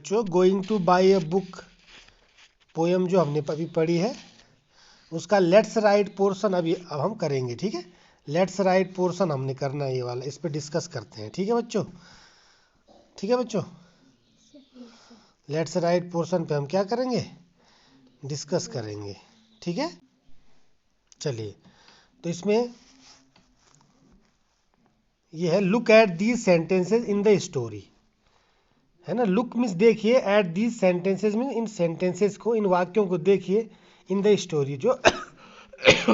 जो going to buy a book poem जो हमने अभी पढ़ी है उसका लेट्स राइट पोर्शन अब हम करेंगे। ठीक है, लेट्स राइट पोर्शन हमने करना है, ये वाला इस पे डिस्कस करते हैं। ठीक है बच्चों, ठीक है बच्चों, लेट्स राइट पोर्शन पे हम क्या करेंगे, डिस्कस करेंगे। ठीक है, चलिए तो इसमें ये है look at these sentences in the story, है ना। लुक मीन्स देखिए, at these sentences means in sentences को, इन वाक्यों को देखिए, इन द स्टोरी जो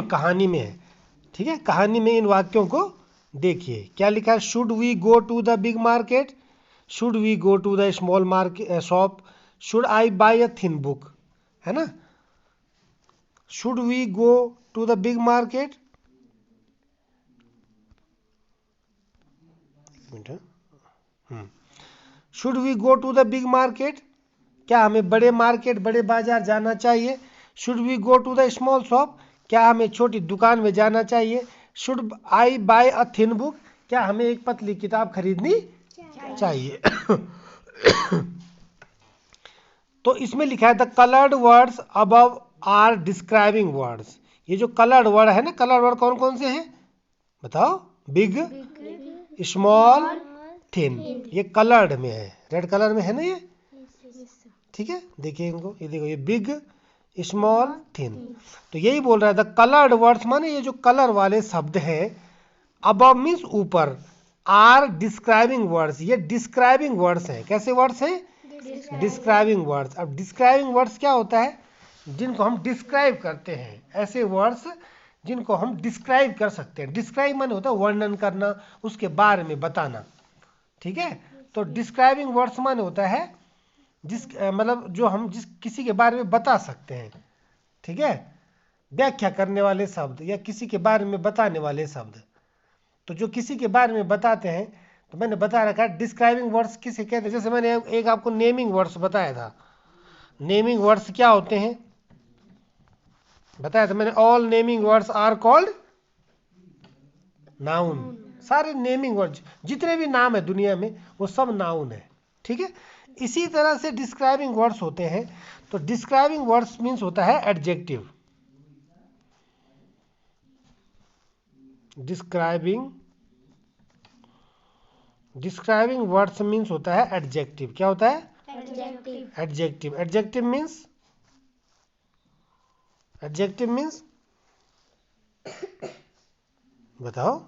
कहानी में है। ठीक है, कहानी में इन वाक्यों को देखिए। क्या लिखा है, should we go to the big market, should we go to the small market shop, should I buy a thin book, है ना। Should we go to the big market, should we go to the big market, क्या हमें बड़े market, बड़े बाजार जाना चाहिए। Should we go to the small shop, क्या हमें छोटी दुकान में जाना चाहिए। Should I buy a thin book, क्या हमें एक पतली किताब खरीदनी चाहिए। तो इसमें लिखा है the coloured words above are describing words. ये जो कलर्ड वर्ड है ना, कलर्ड वर्ड कौन कौन से हैं बताओ, बिग, स्मॉल, थिन, ये कलर्ड में है, रेड कलर में है ना ये। ठीक है, देखिए इनको, ये देखो, ये बिग, स्मॉल, थिन। तो यही बोल रहा है द कलर्ड वर्ड्स, माने ये जो कलर वाले शब्द हैं, अबव मीन्स ऊपर, आर डिस्क्राइबिंग वर्ड्स, ये डिस्क्राइबिंग वर्ड्स हैं। कैसे वर्ड्स हैं, डिस्क्राइबिंग वर्ड्स। अब डिस्क्राइबिंग वर्ड्स क्या होता है, जिनको हम डिस्क्राइब करते हैं, ऐसे वर्ड्स जिनको हम डिस्क्राइब कर सकते हैं। डिस्क्राइब माने होता है वर्णन करना, उसके बारे में बताना। ठीक है, तो डिस्क्राइबिंग वर्ड्स माने होता है मतलब जो हम किसी के बारे में बता सकते हैं। ठीक है, व्याख्या करने वाले शब्द या किसी के बारे में बताने वाले शब्द। तो जो किसी के बारे में बताते हैं, तो मैंने बता रखा है डिस्क्राइबिंग वर्ड्स किसे कहते हैं। जैसे मैंने एक आपको नेमिंग वर्ड्स बताया था। नेमिंग वर्ड्स क्या होते हैं बताया था मैंने, all naming words are called noun. सारे नेमिंग वर्ड्स जितने भी नाम है दुनिया में वो सब नाउन है। ठीक है, इसी तरह से डिस्क्राइबिंग वर्ड्स होते हैं। तो डिस्क्राइबिंग वर्ड्स मीन्स होता है एडजेक्टिव। डिस्क्राइबिंग वर्ड्स मीन्स होता है एडजेक्टिव। क्या होता है, एडजेक्टिव। एडजेक्टिव मीन्स बताओ,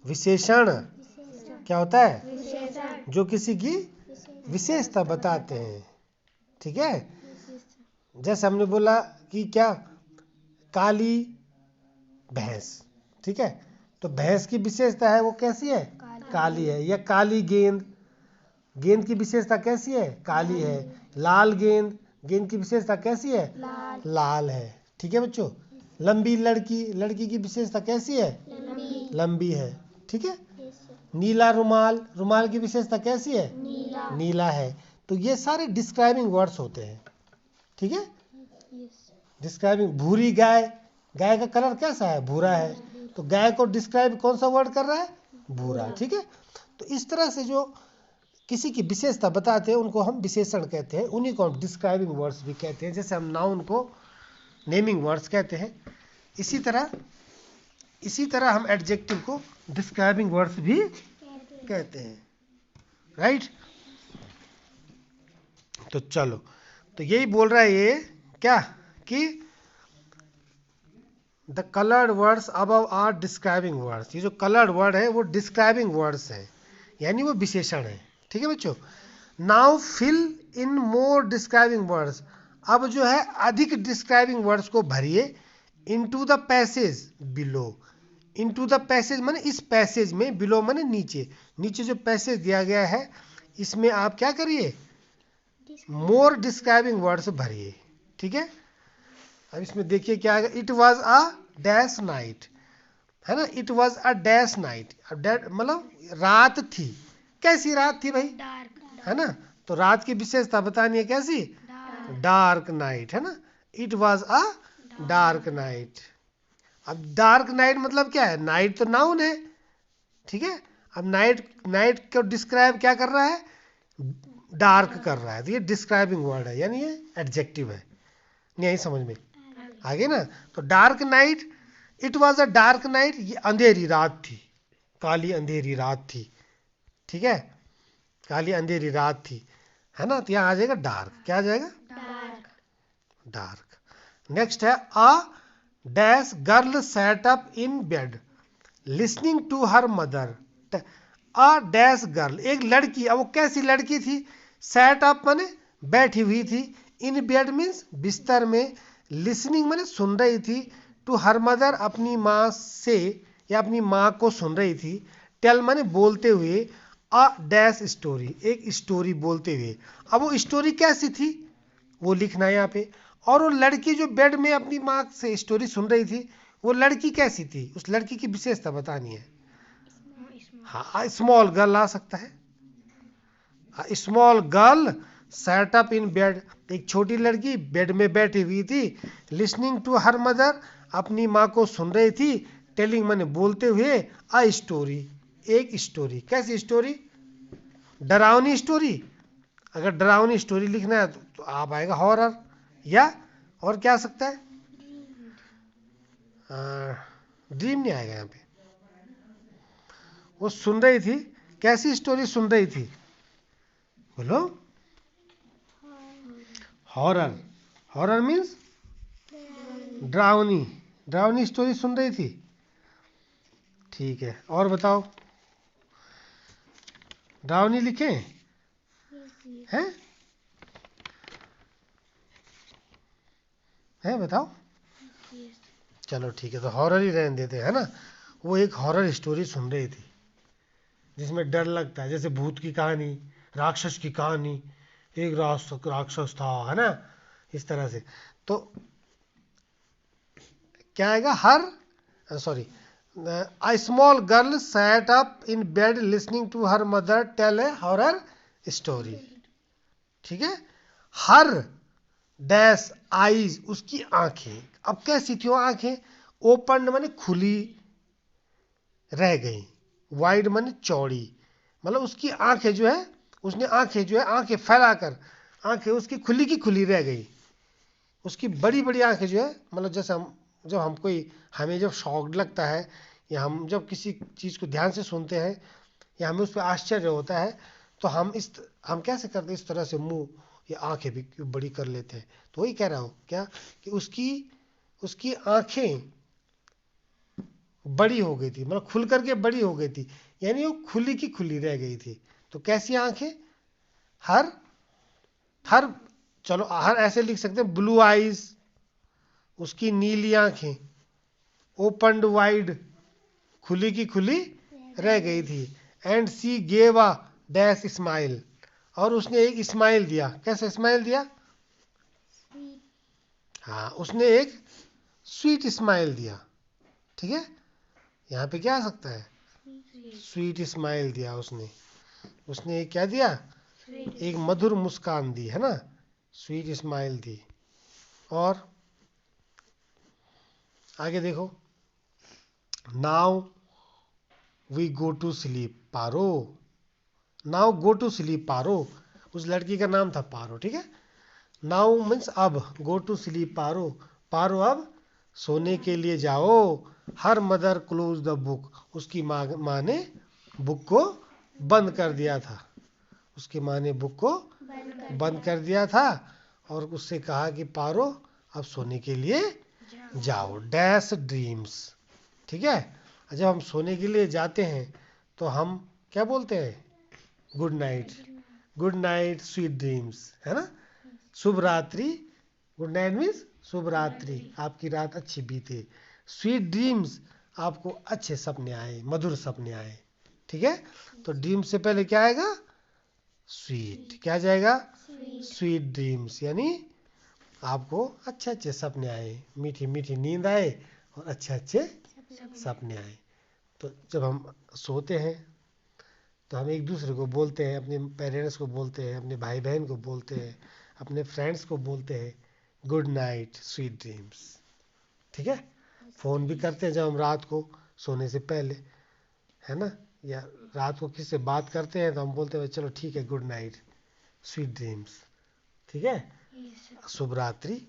विशेषण। क्या होता है, जो किसी की विशेषता बताते हैं। ठीक है, जैसे हमने बोला कि क्या, काली भैंस। ठीक है, तो भैंस की विशेषता है वो कैसी है, काली है। या काली गेंद, गेंद की विशेषता कैसी है, काली है। लाल गेंद, गेंद की विशेषता कैसी है, लाल है। ठीक है बच्चों, लंबी लड़की, लड़की की विशेषता कैसी है, लंबी है। ठीक है, नीला रुमाल, रुमाल की विशेषता कैसी है, नीला है। तो ये सारे डिस्क्राइबिंग वर्ड्स होते हैं। ठीक है, डिस्क्राइबिंग। भूरी गाय, गाय का कलर कैसा है, भूरा है। तो गाय को डिस्क्राइब कौन सा वर्ड कर रहा है, भूरा। ठीक है, तो इस तरह से जो किसी की विशेषता बताते हैं उनको हम विशेषण कहते हैं, उन्हीं को हम डिस्क्राइबिंग वर्ड्स भी कहते हैं। जैसे हम नाउन को नेमिंग वर्ड्स कहते हैं, इसी तरह हम एडजेक्टिव को डिस्क्राइबिंग वर्ड्स भी कहते हैं। राइट, तो चलो, तो यही बोल रहा है ये क्या, कि the coloured words above are describing words. ये जो कलर्ड वर्ड है वो डिस्क्राइबिंग वर्ड्स है, यानी वो विशेषण है। ठीक है बच्चों, now fill in more describing words. अब जो है अधिक डिस्क्राइबिंग वर्ड्स को भरिए into the passage below. Into the passage माने इस पैसेज में, बिलो माने नीचे, नीचे जो पैसेज दिया गया है इसमें आप क्या करिए, मोर डिस्क्राइबिंग वर्ड्स भरिए। ठीक है, अब इसमें देखिए क्या आएगा, it was a dash night, है ना। It was a dash night, मतलब रात थी। कैसी रात थी भाई, है ना। तो रात की विशेषता बतानी है कैसी, डार्क नाइट, है ना। It was a dark night. अब डार्क नाइट मतलब क्या है, नाइट तो नाउन है। ठीक है, अब नाइट को डिस्क्राइब क्या कर रहा है, डार्क कर रहा है, तो ये डिस्क्राइबिंग वर्ड है, यानी ये एडजेक्टिव है। नहीं आई समझ में? आगे ना, तो dark night, it was a dark night, ये अंधेरी रात थी, काली अंधेरी रात थी, ठीक है, काली अंधेरी रात थी, है ना, तो यहाँ आ जाएगा डार्क, क्या आ जाएगा? डार्क। नेक्स्ट है a dash girl set up in bed listening to her mother. A dash girl, एक लड़की, अब वो कैसी लड़की थी? सेट अप माने बैठी हुई थी, इन बेड मीन्स बिस्तर में, लिसनिंग माने सुन रही थी, टू हर मदर अपनी माँ से या अपनी माँ को सुन रही थी, टेल माने बोलते हुए, अ डैश स्टोरी, एक स्टोरी बोलते हुए। अब वो स्टोरी कैसी थी वो लिखना है यहाँ पे। और वो लड़की जो बेड में अपनी माँ से स्टोरी सुन रही थी, वो लड़की कैसी थी, उस लड़की की विशेषता बतानी है। हाँ, स्मॉल गर्ल आ सकता है, small girl set up in bed, एक छोटी लड़की बेड में बैठी हुई थी, लिसनिंग टू हर मदर अपनी माँ को सुन रही थी, टेलिंग माने बोलते हुए, अ स्टोरी, एक स्टोरी, कैसी स्टोरी? डरावनी स्टोरी। अगर डरावनी स्टोरी लिखना है तो आप आएगा हॉरर, या और क्या आ सकता है? ड्रीम नहीं आएगा यहाँ पे। वो सुन रही थी, कैसी स्टोरी सुन रही थी बोलो? हॉरर, हॉरर मीन्स डरावनी, डरावनी स्टोरी सुन रही थी, ठीक है। और बताओ, डरावनी लिखें हैं? है बताओ? चलो ठीक है, तो हॉरर ही रहने देते हैं ना। वो एक हॉरर स्टोरी सुन रही थी जिसमें डर लगता है, जैसे भूत की कहानी, राक्षस की कहानी, एक राक्षस था, है ना, इस तरह से। तो क्या आएगा? Her, sorry, a small girl sat up in bed listening to her mother tell a horror story, ठीक है। हर डैश आईज, उसकी आंखें, अब कैसी थी वो आंखें? ओपन माने खुली रह गई, वाइड माने चौड़ी, मतलब उसकी आंखें जो है, उसने आंखें जो है, आंखें फैलाकर, आंखें उसकी खुली की खुली रह गई, उसकी बड़ी बड़ी आंखें जो है, मतलब जैसे हम जब हम कोई, हमें जब शॉक लगता है, या हम जब किसी चीज़ को ध्यान से सुनते हैं, या हमें उस पर आश्चर्य होता है, तो हम कैसे करते हैं, इस तरह से मुंह या आंखें भी बड़ी कर लेते हैं। तो वही कह रहा हूँ क्या, कि उसकी उसकी आंखें बड़ी हो गई थी, मतलब खुल करके बड़ी हो गई थी, यानी वो खुली की खुली रह गई थी। तो कैसी आंखें? हर हर चलो हर ऐसे लिख सकते हैं, ब्लू आईज, उसकी नीली आंखें, ओपनड वाइड, खुली की खुली रह गई थी, and C gave a dash smile, और उसने एक स्माइल दिया, कैसे स्माइल दिया? हाँ, उसने एक स्वीट स्माइल दिया, ठीक है। यहाँ पे क्या आ सकता है? स्वीट स्माइल दिया उसने, उसने क्या दिया? एक मधुर मुस्कान दी, है ना, स्वीट स्माइल दी। और आगे देखो, now we go to sleep Paro, now go to sleep Paro, उस लड़की का नाम था पारो, ठीक है। नाउ मीन्स अब, गो टू स्लीप पारो, पारो अब सोने के लिए जाओ, her mother close the book, उसकी माँ ने बुक को बंद कर दिया था, उसकी माँ ने बुक को बंद कर दिया था, और उससे कहा कि पारो अब सोने के लिए जाओ, डैश ड्रीम्स, ठीक है। जब हम सोने के लिए जाते हैं तो हम क्या बोलते हैं? Good night, good night sweet dreams, है ना, शुभ रात्रि। गुड नाइट मीन्स शुभ रात्रि, आपकी रात अच्छी बीते। स्वीट ड्रीम्स, आपको अच्छे सपने आए, मधुर सपने आए, ठीक है। तो ड्रीम से पहले क्या आएगा? स्वीट, क्या जाएगा? स्वीट ड्रीम्स, यानी आपको अच्छे अच्छे सपने आए, मीठी मीठी नींद आए, और अच्छे अच्छे सपने आए। तो जब हम सोते हैं तो हम एक दूसरे को बोलते हैं, अपने पेरेंट्स को बोलते हैं, अपने भाई बहन को बोलते हैं, अपने फ्रेंड्स को बोलते हैं, गुड नाइट स्वीट ड्रीम्स, ठीक है। फ़ोन भी करते हैं जब हम रात को सोने से पहले, है ना, या रात को किसी से बात करते हैं तो हम बोलते हैं चलो ठीक है, गुड नाइट स्वीट ड्रीम्स। ठीक है, शुभ रात्रि,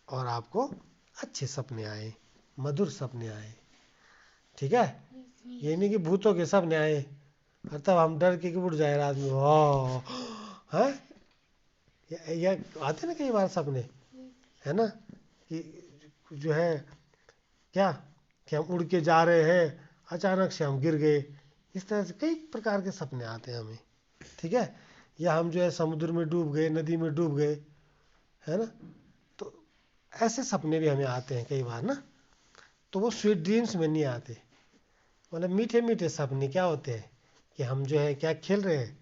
और आपको अच्छे सपने आए, मधुर सपने आए। ठीक है, ये नहीं कि भूतों के सपने आए और तब हम डर के उठ जाए रात में, है या आते ना कई बार सपने, है ना, कि जो है क्या, कि हम उड़ के जा रहे हैं, अचानक से हम गिर गए। इस तरह से कई प्रकार के सपने आते हैं हमें। ठीक है, या हम जो है समुद्र में डूब गए, नदी में डूब गए, है ना, तो ऐसे सपने भी हमें आते हैं कई बार ना। तो वो स्वीट ड्रीम्स में नहीं आते, मतलब मीठे मीठे सपने क्या होते हैं कि हम जो है क्या खेल रहे हैं,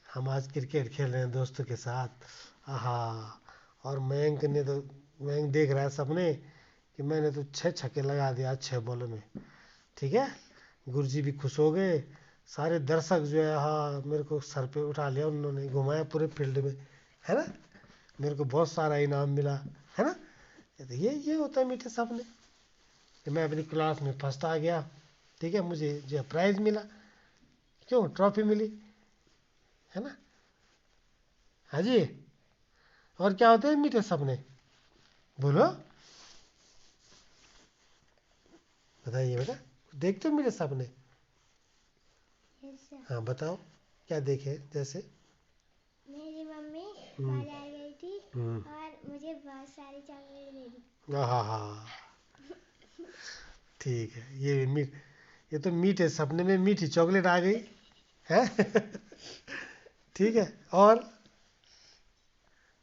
हम आज क्रिकेट खेल रहे हैं दोस्तों के साथ, आहा, और मयंक देख रहा है सपने कि मैंने तो 6 छक्के लगा दिया 6 बॉलों में। ठीक है, गुरुजी भी खुश हो गए, सारे दर्शक जो है हाँ मेरे को सर पे उठा लिया, उन्होंने घुमाया पूरे फील्ड में, है ना, मेरे को बहुत सारा इनाम मिला, है ना। तो ये होता है मीठे सपने कि मैं अपनी क्लास में फर्स्ट आ गया। ठीक है, मुझे जो है प्राइज मिला, क्यों, ट्रॉफी मिली, है ना। हाँ जी, और क्या होते हैं मीठे सपने, बोलो, बताइए बेटा, देखते हो मीठे सपने? हाँ बताओ, क्या देखे? जैसे मेरी मम्मी बाजार गई थी और मुझे बहुत सारी चॉकलेट दे दी। हाँ, ठीक है, ये तो मीठे सपने में मीठी चॉकलेट आ गई है। ठीक है, और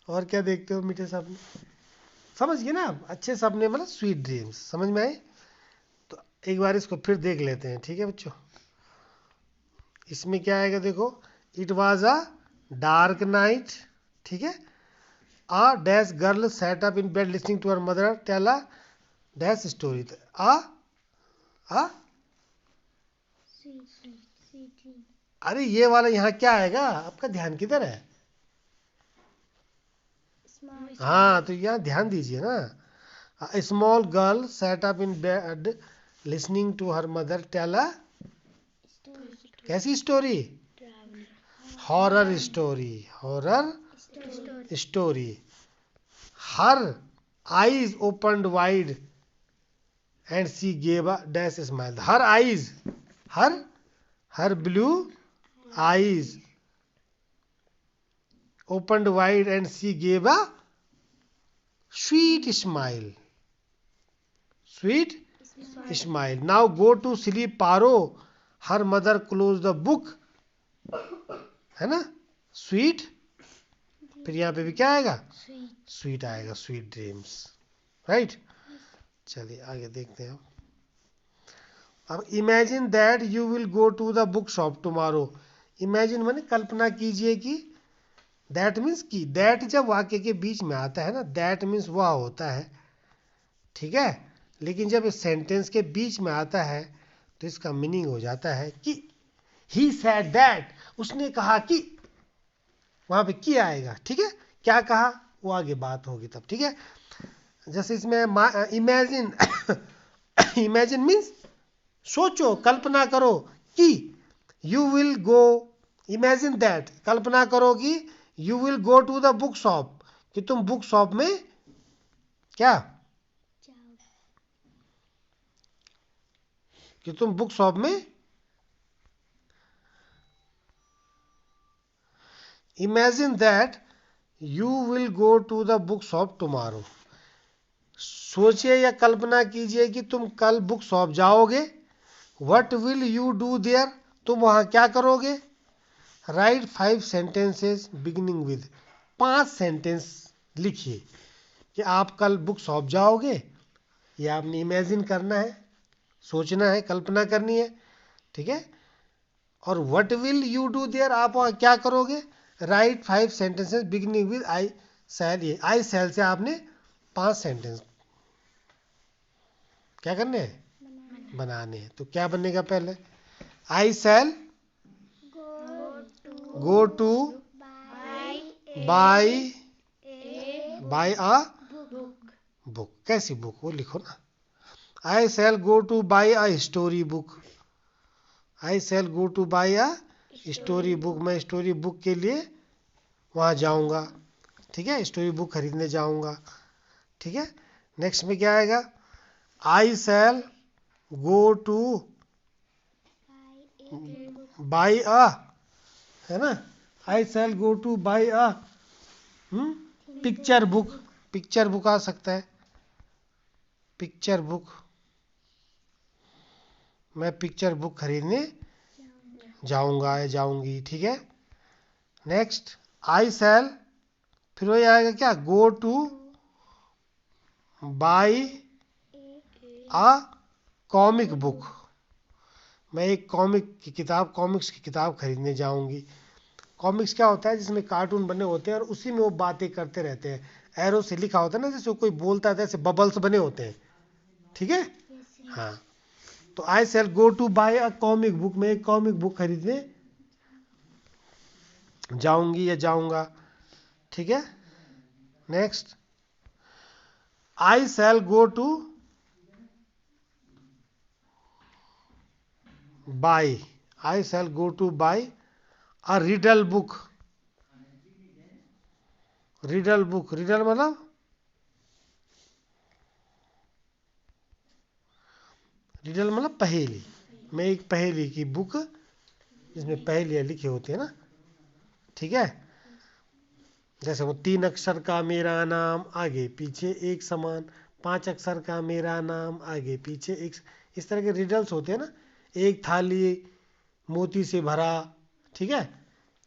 क्या देखते हो मीठे सपने? समझ गए ना आप? अच्छे सपने मतलब स्वीट ड्रीम्स, समझ में आए? तो एक बार इसको फिर देख लेते हैं। ठीक है बच्चों, इसमें क्या आएगा देखो, it was a dark night. ठीक है, a dash girl sat up in bed listening to her mother tell a dash story. A sweet अरे ये वाला यहाँ क्या आएगा, आपका ध्यान किधर है? हाँ, तो यहाँ ध्यान दीजिए ना। Small girl sat up in bed listening to her mother tell a, कैसी story? Horror story, horror story. Her eyes opened wide and she gave a dash smile. Her blue eyes opened wide and she gave a sweet smile. Sweet smile. Now go to sleep, Paro. Her mother closed the book. है ना, sweet, फिर यहाँ पे भी क्या आएगा, sweet आएगा, sweet dreams, right. चलिए आगे देखते हैं। अब imagine that you will go to the book shop tomorrow. Imagine माने कल्पना कीजिए कि, दैट मीन्स की, दैट जब वाक्य के बीच में आता है ना, दैट मीन्स वह होता है। ठीक है, लेकिन जब सेंटेंस के बीच में आता है तो इसका मीनिंग हो जाता है कि ही सेड दैट, उसने कहा कि, वहां पे की आएगा। ठीक है, क्या कहा वो आगे बात होगी तब। ठीक है, जैसे इसमें इमेजिन, इमेजिन मीन्स सोचो, कल्पना करो कि, you will go, imagine that, कल्पना करो कि, you will go to the book shop, कि तुम बुक शॉप में क्या, कि तुम बुक शॉप में, imagine that you will go to the book shop tomorrow. सोचिए या कल्पना कीजिए कि तुम कल बुक शॉप जाओगे। What will you do there, तुम वहां क्या करोगे। Write 5 sentences beginning with, 5 sentence लिखिए कि आप कल बुक शॉप जाओगे। ये आपने इमेजिन करना है, सोचना है, कल्पना करनी है। ठीक है, और what will you do there, आप वहां क्या करोगे। Write 5 sentences beginning with I shall. ये आई सैल से आपने 5 सेंटेंस क्या करने हैं, बनाने हैं। तो क्या बनेगा पहले, I shall go to buy a book. कैसी बुक, वो लिखो ना। I shall go to buy a story book. I shall go to buy a story book, मैं स्टोरी बुक के लिए वहाँ जाऊँगा, ठीक है, स्टोरी बुक खरीदने जाऊँगा, ठीक है। नेक्स्ट में क्या आएगा, आई shall go to buy a, है ना, I shall go to buy a picture book, picture book आ सकता है, पिक्चर बुक, मैं पिक्चर बुक खरीदने जाऊंगा या जाऊंगी, ठीक है। नेक्स्ट आई शैल, फिर वही आएगा क्या, गो to buy a comic book, मैं एक कॉमिक की किताब, कॉमिक्स की किताब खरीदने जाऊंगी। कॉमिक्स क्या होता है, जिसमें कार्टून बने होते हैं और उसी में वो बातें करते रहते हैं, एरो से लिखा होता है ना, जैसे कोई बोलता है ऐसे बबल्स बने होते हैं, ठीक है। हाँ, तो I shall go to buy a comic book, मैं एक कॉमिक बुक खरीदने जाऊंगी या जाऊंगा, ठीक है। Next I shall go to buy, I shall go to buy a riddle book, riddle book, riddle मतलब रिडल मतलब पहेली, मैं एक पहेली की बुक जिसमें पहेलियाँ लिखी होती है ना, ठीक है। जैसे वो 3 अक्षर का मेरा नाम आगे पीछे एक समान, 5 अक्षर का मेरा नाम आगे पीछे एक, इस तरह के रिडल्स होते हैं ना। एक थाली मोती से भरा, ठीक है,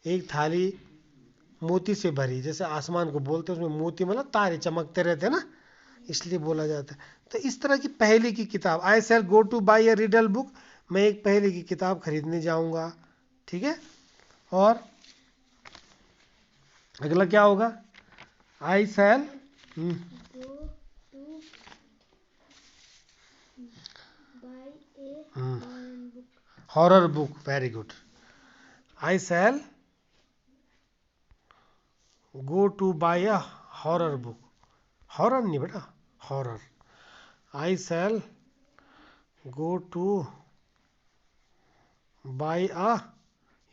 एक थाली मोती से भरी, जैसे आसमान को बोलते हैं, उसमें मोती मतलब तारे चमकते रहते हैं ना, इसलिए बोला जाता है। तो इस तरह की पहेली की किताब, I shall go to buy a riddle book, मैं एक पहेली की किताब खरीदने जाऊंगा, ठीक है। और अगला क्या होगा, I shall horror book, very good, I shall go to buy a horror book, horror नहीं बेटा, horror, I shall go to buy a,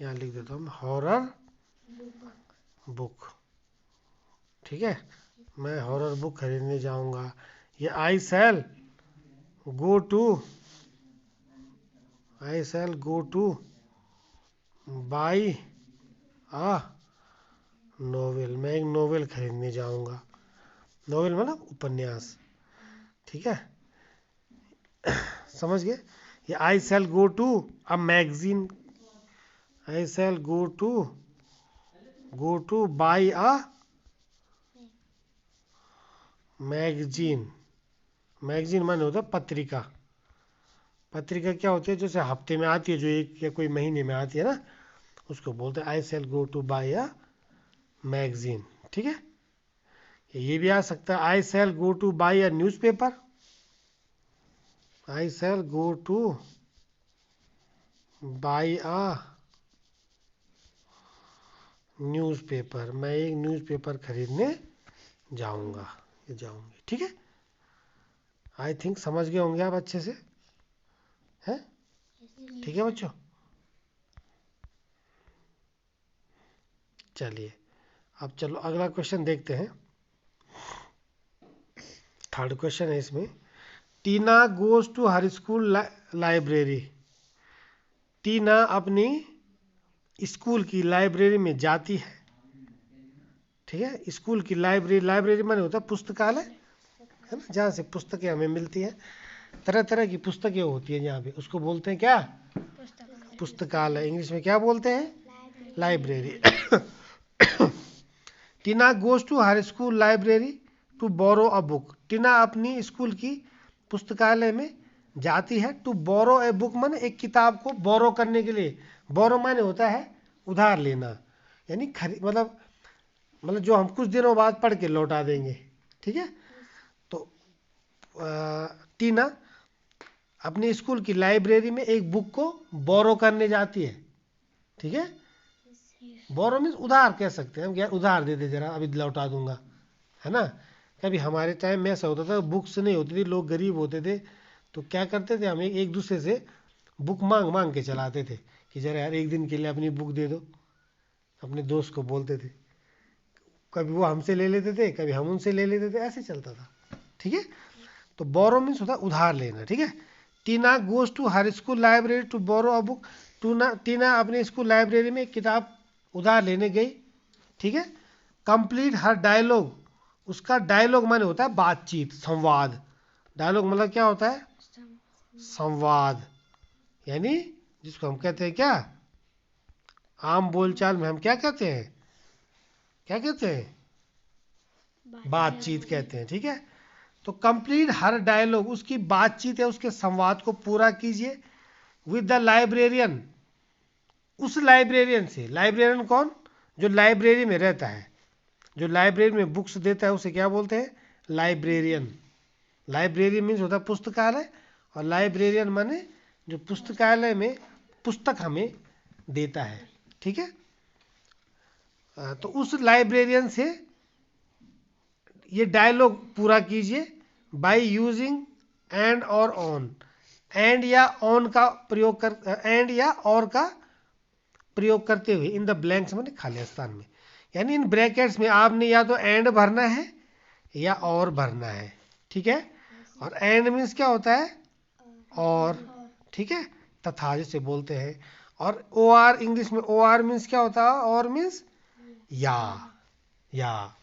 यहाँ लिख देता हूँ हॉरर बुक, ठीक है, मैं हॉरर बुक खरीदने जाऊंगा। ये I shall go to, I shall go to buy a novel, मैं एक नोवेल खरीदने जाऊंगा, नोवेल मतलब उपन्यास, ठीक है, समझ गए। ये I shall go to a magazine, I shall go to buy a magazine, magazine माने होता है पत्रिका, पत्रिका क्या होती है, जैसे हफ्ते में आती है, जो एक या कोई महीने में आती है ना, उसको बोलते हैं I shall go to buy a magazine, ठीक है। ये भी आ सकता है, I shall go to buy a newspaper, I shall go to buy a newspaper, मैं एक न्यूज़पेपर खरीदने जाऊंगा या जाऊंगी, ठीक है। आई थिंक समझ गए होंगे आप अच्छे से, हैं, ठीक है बच्चों। चलिए अब चलो अगला क्वेश्चन देखते हैं, थर्ड क्वेश्चन है इसमें, Tina goes to her school library, Tina अपनी स्कूल की लाइब्रेरी में जाती है, ठीक है, स्कूल की लाइब्रेरी, लाइब्रेरी माने होता है पुस्तकालय, है ना, जहाँ से पुस्तकें हमें मिलती हैं, तरह तरह की पुस्तकें होती हैं जहाँ पे, उसको बोलते हैं क्या, पुस्तकालय, इंग्लिश में क्या बोलते हैं, library. Tina goes to her school library to borrow a book, Tina अपनी स्कूल की पुस्तकालय में जाती है, टू बोरो ए बुक माने एक किताब को बोरो करने के लिए, बोरो माने होता है उधार लेना, यानी मतलब जो हम कुछ दिनों बाद पढ़ के लौटा देंगे, ठीक है। तो टीना अपनी स्कूल की लाइब्रेरी में एक बुक को बोरो करने जाती है, ठीक है, बोरो मीन्स उधार कह सकते हैं हम, यार उधार दे दे जरा अभी लौटा दूंगा, है ना। कभी हमारे टाइम में ऐसा होता था, बुक्स नहीं होती थी, लोग गरीब होते थे, तो क्या करते थे, हम एक दूसरे से बुक मांग मांग के चलाते थे कि जरा यार एक दिन के लिए अपनी बुक दे दो, अपने दोस्त को बोलते थे, कभी वो हमसे ले लेते थे, कभी हम उनसे ले लेते थे, ऐसे चलता था। ठीक है, तो बोरो मीन्स होता है उधार लेना। ठीक है, Tina goes to her school library to borrow a book. Tina अपने स्कूल लाइब्रेरी में किताब उधार लेने गई। ठीक है, कंप्लीट हर डायलॉग, उसका डायलॉग माने होता है बातचीत, संवाद। डायलॉग मतलब क्या होता है? संवाद, यानी जिसको हम कहते हैं क्या, आम बोलचाल में हम क्या कहते हैं, क्या कहते हैं? बातचीत कहते हैं। ठीक है, तो कंप्लीट हर डायलॉग, उसकी बातचीत है, उसके संवाद को पूरा कीजिए विद द लाइब्रेरियन, उस लाइब्रेरियन से। लाइब्रेरियन कौन? जो लाइब्रेरी में रहता है, जो लाइब्रेरी में बुक्स देता है, उसे क्या बोलते हैं? लाइब्रेरियन। लाइब्रेरी मीन्स होता है पुस्तकालय, और लाइब्रेरियन माने जो पुस्तकालय में पुस्तक हमें देता है। ठीक है, तो उस लाइब्रेरियन से ये डायलॉग पूरा कीजिए बाय यूजिंग एंड और ऑन। एंड या ऑन का प्रयोग कर, एंड या और का प्रयोग करते हुए, इन द ब्लैंक्स माने खाली स्थान में, यानी इन ब्रैकेट्स में आपने या तो एंड भरना है या और भरना है। ठीक है, और एंड मीन्स क्या होता है? और। ठीक है, तथा जिसे बोलते हैं। और ओ आर, इंग्लिश में ओ आर मीन्स क्या होता है? और मीन्स या।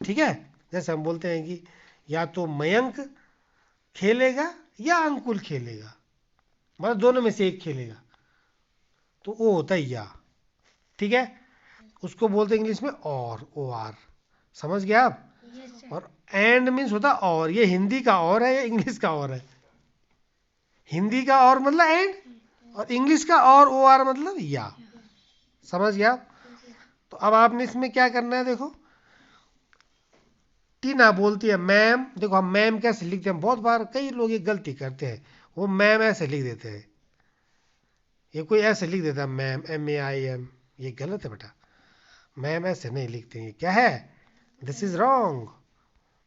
ठीक है, जैसे हम बोलते हैं कि या तो मयंक खेलेगा या अंकुल खेलेगा, मतलब दोनों में से एक खेलेगा, तो वो होता है या। ठीक है, उसको बोलते हैं इंग्लिश में और, ओ आर। समझ गए आप? और एंड मीन्स होता है और। ये हिंदी का और है या इंग्लिश का और है? हिंदी का और मतलब एंड, और इंग्लिश का और ओ आर मतलब या। समझ गया आप? तो अब आपने इसमें क्या करना है, देखो टीना बोलती है मैम। देखो हम मैम कैसे लिखते हैं, बहुत बार कई लोग ये गलती करते हैं, वो मैम ऐसे लिख देते हैं, ये कोई ऐसे लिख देता है मैम, MAIM, ये गलत है बेटा। मैम ऐसे नहीं लिखते, ये क्या है? This is wrong.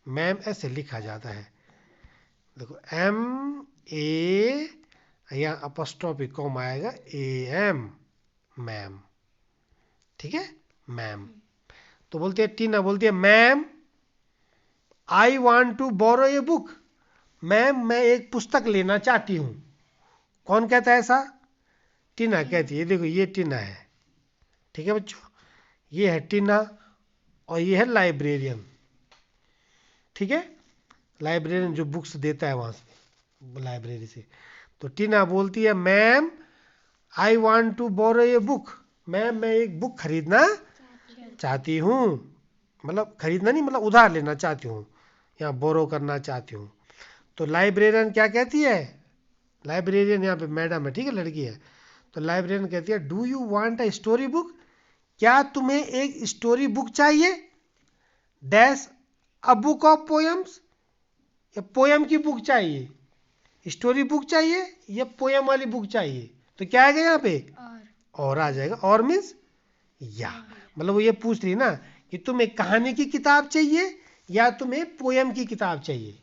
मैम ऐसे लिखा जाता है, देखो MA, या अपॉस्ट्रोफी कॉम आएगा, AM, मैम। ठीक है, मैम। तो बोलती है टीना बोलती है ma'am I want to borrow a book. Ma'am मैं एक पुस्तक लेना चाहती हूँ। कौन कहता है ऐसा? टीना कहती है। देखो ये टीना है। ठीक है बच्चों, ये है टीना और ये है लाइब्रेरियन। ठीक है, लाइब्रेरियन जो बुक्स देता है वहाँ से, लाइब्रेरी से। तो टीना बोलती है ma'am I want to borrow a book. Ma'am मैं एक बुक खरीदना चाहती हूँ, मतलब खरीदना नहीं, मतलब उधार लेना चाहती हूँ, या बोरो करना चाहती हूँ। तो लाइब्रेरियन क्या कहती है? लाइब्रेरियन यहाँ पे मैडम है, ठीक है, लड़की है। तो लाइब्रेरियन कहती है do you want a story book? क्या तुम्हें एक स्टोरी बुक चाहिए? Dash a book of poems, या पोएम की बुक चाहिए? स्टोरी बुक चाहिए या पोएम वाली बुक चाहिए? तो क्या आएगा यहाँ पे? और आ जाएगा। और मीन्स या, मतलब वो ये पूछ रही ना कि तुम्हें कहानी की किताब चाहिए या तुम्हें पोएम की किताब चाहिए,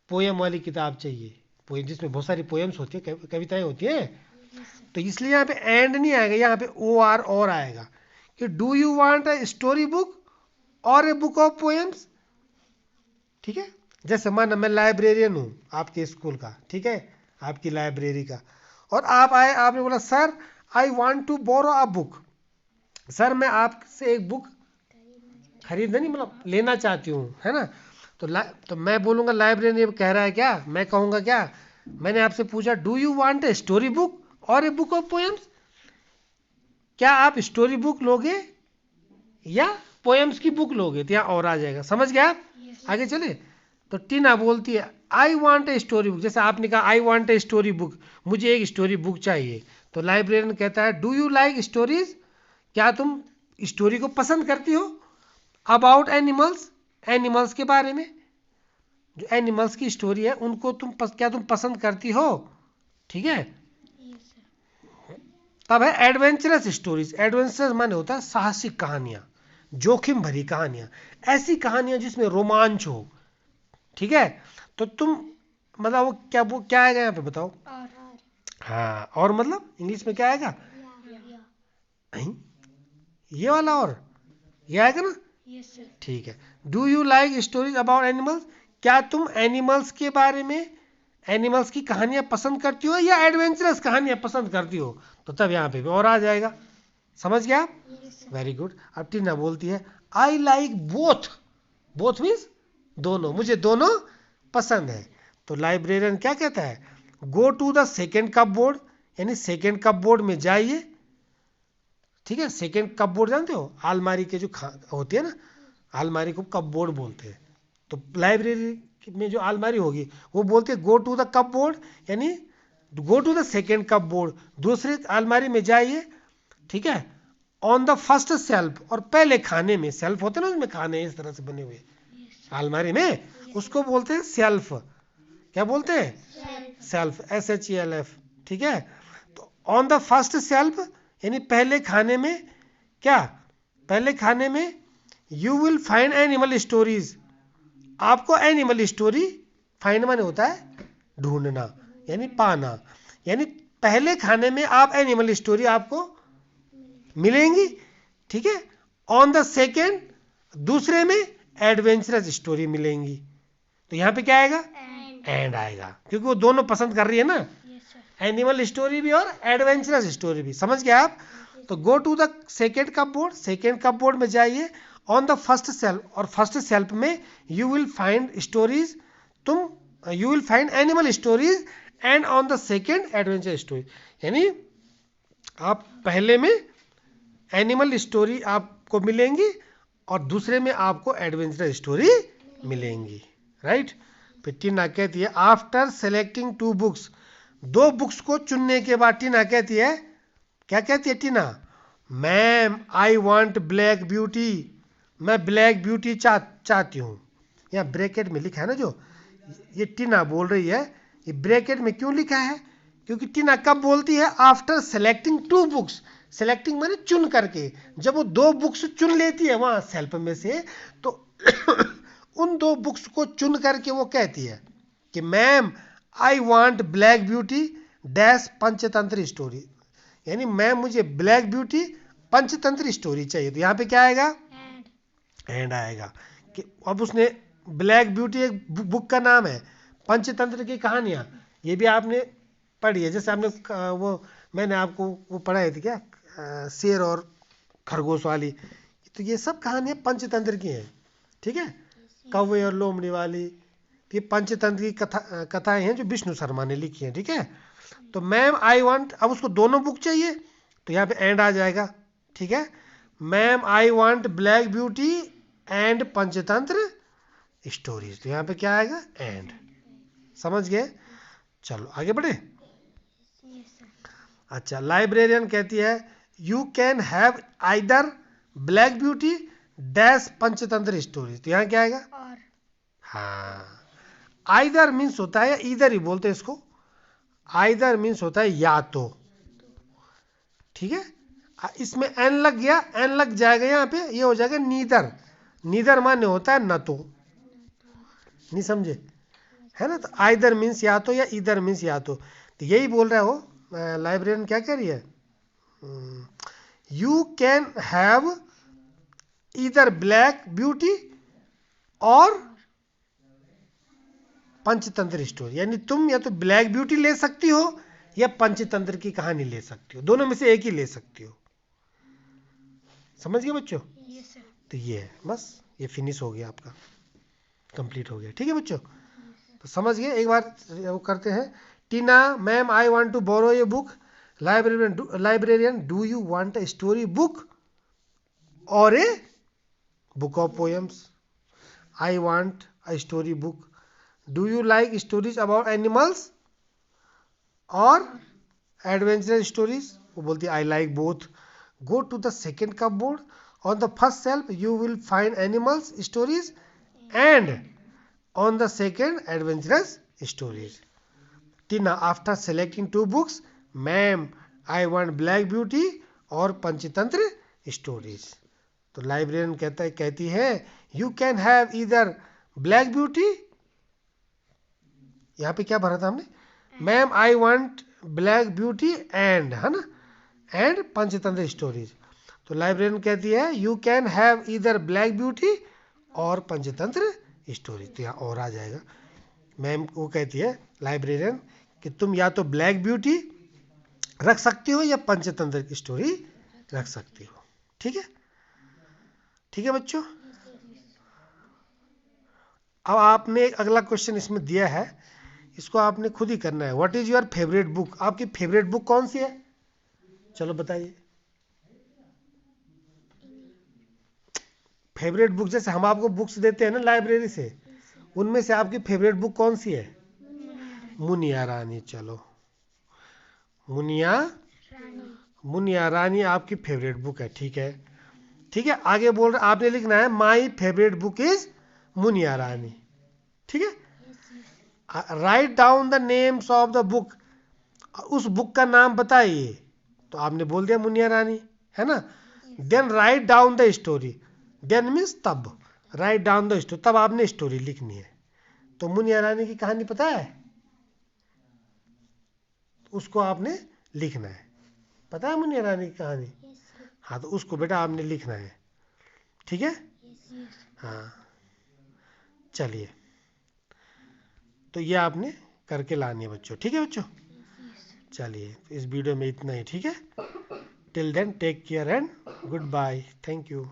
पोएम वाली किताब चाहिए, पोएम जिसमें बहुत सारी पोएम्स होती है, कविताएं होती हैं। तो इसलिए यहाँ पे एंड नहीं आएगा, यहाँ पे ओ आर और आएगा कि do you want a story book और ए बुक ऑफ पोएम्स। ठीक है, जैसे माना मैं लाइब्रेरियन हूँ आपके स्कूल का, ठीक है, आपकी लाइब्रेरी का, और आप आए, आपने बोला sir I want to borrow a book. Sir मैं आपसे एक बुक खरीदना नहीं, मतलब लेना चाहती हूँ, है ना। तो मैं बोलूँगा लाइब्रेरियन ये कह रहा है क्या, मैं कहूँगा क्या, मैंने आपसे पूछा do you want a story book और ए बुक ऑफ पोएम्स, क्या आप स्टोरी बुक लोगे या पोएम्स की बुक लोगे? तो यहाँ और आ जाएगा। समझ गया आप? आगे चले। तो टीना बोलती है I want a story book, जैसे आपने कहा I want a story book, मुझे एक स्टोरी बुक चाहिए। तो लाइब्रेरियन कहता है डू यू लाइक स्टोरीज? क्या तुम स्टोरी को पसंद करती हो? अबाउट एनिमल्स, एनिमल्स के बारे में, जो एनिमल्स की स्टोरी है उनको क्या तुम पसंद करती हो? ठीक है, तब है एडवेंचरस स्टोरीज। एडवेंचरस माने होता है साहसिक कहानियां, जोखिम भरी कहानियां, ऐसी कहानियां जिसमें रोमांच हो। ठीक है, तो तुम मतलब वो क्या आएगा यहाँ पे बताओ? हाँ, और मतलब इंग्लिश में क्या आएगा? नहीं, ये वाला और ये आएगा ना? Yes sir. ठीक है। Do you like stories about animals? क्या तुम एनिमल्स के बारे में, एनिमल्स की कहानियां पसंद करती हो या एडवेंचरस कहानियां पसंद करती हो? तो तब यहाँ पे भी और आ जाएगा। समझ गया आप? Yes sir. Very good. अब टीना बोलती है I like both. Both means दोनों, मुझे दोनों पसंद है। तो लाइब्रेरियन क्या कहता है? Go to the second cupboard, यानी सेकेंड कपबोर्ड में जाइए। ठीक है, सेकेंड कपबोर्ड जानते हो? अलमारी के जो होती है ना, अलमारी को कपबोर्ड बोलते हैं। तो लाइब्रेरी में जो अलमारी होगी वो बोलते हैं गो टू द कपबोर्ड, यानी go to the second cupboard, दूसरे अलमारी में जाइए। ठीक है, ऑन द फर्स्ट सेल्फ, और पहले खाने में, सेल्फ होते हैं ना उसमें खाने इस तरह से बने हुए अलमारी में, उसको बोलते हैं सेल्फ। क्या बोलते हैं? Self, SHELF। ठीक है, तो ऑन द फर्स्ट सेल्फ यानी पहले खाने में, क्या पहले खाने में you will find animal stories. आपको एनिमल स्टोरी, फाइंड माने होता है ढूंढना यानी पाना, यानी पहले खाने में आप एनिमल स्टोरी आपको मिलेंगी। ठीक है, ऑन द सेकेंड, दूसरे में एडवेंचरस स्टोरी मिलेंगी। तो यहाँ पे क्या आएगा? एंड आएगा, क्योंकि वो दोनों पसंद कर रही है ना, एनिमल स्टोरी भी और एडवेंचरस स्टोरी भी। समझ गए आप? तो go to the second cupboard, second cupboard में जाइए। ऑन द फर्स्ट सेल्फ, और फर्स्ट सेल्फ में you will find stories, you will find animal stories, and on the second adventure story, यानी आप पहले में एनिमल स्टोरी आपको मिलेंगी और दूसरे में आपको एडवेंचर स्टोरी मिलेंगी। राइट? फिर टीना कहती है आफ्टर सेलेक्टिंग 2 बुक्स, 2 बुक्स को चुनने के बाद टीना कहती है, क्या कहती है Tina? Ma'am I want Black Beauty, मैं ब्लैक ब्यूटी चाहती हूँ। यहाँ ब्रैकेट में लिखा है ना, जो ये टीना बोल रही है, ये ब्रैकेट में क्यों लिखा है? क्योंकि टीना कब बोलती है? After selecting 2 books. सेलेक्टिंग माने चुन करके, जब वो 2 बुक्स चुन लेती है वहां सेल्फ में से, तो उन 2 बुक्स को चुन करके वो कहती है कि ma'am I want Black beauty dash Panchatantra story, यानी मैम मुझे ब्लैक ब्यूटी पंचतंत्र स्टोरी चाहिए। तो यहाँ पे क्या आएगा? एंड आएगा। कि अब उसने ब्लैक ब्यूटी, एक बुक का नाम है, पंचतंत्र की कहानियां, ये भी आपने पढ़ी है। जैसे आपने वो, मैंने आपको वो पढ़ाई थी क्या, शेर और खरगोश वाली, तो ये सब कहानियां पंचतंत्र की हैं। ठीक है, कौवे और लोमड़ी वाली, ये पंचतंत्र की कथाएं हैं जो विष्णु शर्मा ने लिखी हैं। ठीक है, तो मैम आई वांट, अब उसको दोनों बुक चाहिए तो यहाँ पे एंड आ जाएगा। ठीक है, ma'am I want Black beauty and Panchatantra stories, तो यहाँ पे क्या आएगा? एंड। समझ गए? चलो आगे बढ़े। अच्छा, लाइब्रेरियन कहती है you can have either black beauty dash Panchatantra stories, तो यहाँ क्या आएगा? और। हाँ, आइदर मीन्स होता है, इधर ही बोलते हैं इसको, आइदर मीन्स होता है या तो। ठीक है, इसमें एन लग गया, एन लग जाएगा यहाँ पे, ये हो जाएगा नीदर। नीदर माने होता है न तो, नहीं समझे? है ना? तो आइदर मीन्स या तो, या इधर मीन्स या तो यही बोल रहा है वो। लाइब्रेरियन क्या कह रही है? यू कैन हैव इधर ब्लैक ब्यूटी और पंचतंत्र स्टोरी, यानी तुम या तो ब्लैक ब्यूटी ले सकती हो या पंचतंत्र की कहानी ले सकती हो, दोनों में से एक ही ले सकती हो। समझ गए बच्चों? Yes sir. तो ये है, बस ये फिनिश हो गया आपका, कंप्लीट हो गया। ठीक है बच्चों, तो समझ गए? एक बार वो करते हैं। Tina ma'am I want to borrow a book, librarian do you want a story book और a book of poems? I want a story book. Do you like stories about animals और adventure stories? वो बोलती है I like both. Go to the second cupboard. On the first shelf you will find animals stories and on the second adventurous stories. Tina, after selecting 2 books, ma'am, I want Black Beauty और Panchatantra stories. तो librarian कहती है you can have इधर black beauty, यहाँ पे क्या भरा था हमने? Ma'am I want Black beauty and, है ना, एंड पंचतंत्र स्टोरीज। तो लाइब्रेरियन कहती है you can have either black beauty और पंचतंत्र स्टोरी। तो यहाँ और आ जाएगा। मैम वो कहती है लाइब्रेरियन कि तुम या तो ब्लैक ब्यूटी रख सकती हो या पंचतंत्र की स्टोरी रख सकती हो। ठीक है, ठीक है बच्चों। अब आपने एक अगला क्वेश्चन इसमें दिया है, इसको आपने खुद ही करना है। What is your favourite book? आपकी फेवरेट बुक कौन सी है? चलो बताइए। फेवरेट बुक, जैसे हम आपको बुक्स देते हैं ना लाइब्रेरी से, उनमें से आपकी फेवरेट बुक कौन सी है? मुनिया रानी। चलो, मुनिया रानी आपकी फेवरेट बुक है। ठीक है, ठीक है। आगे बोल रहे, आपने लिखना है my favourite book is Muniya Rani. ठीक है। Write down the names of the book. उस बुक का नाम बताइए। तो आपने बोल दिया मुनिया रानी, है ना। Then write down the story. Then means तब, राइट डाउन द स्टोरी, तब आपने स्टोरी लिखनी है। तो मुनिया रानी की कहानी पता है, उसको आपने लिखना है। पता है मुनिया रानी की कहानी? हाँ, तो उसको बेटा आपने लिखना है। ठीक है। हाँ, चलिए, तो ये आपने करके लानी है बच्चों। ठीक है बच्चों, चलिए इस वीडियो में इतना ही। ठीक है, till then take care and goodbye. Thank you.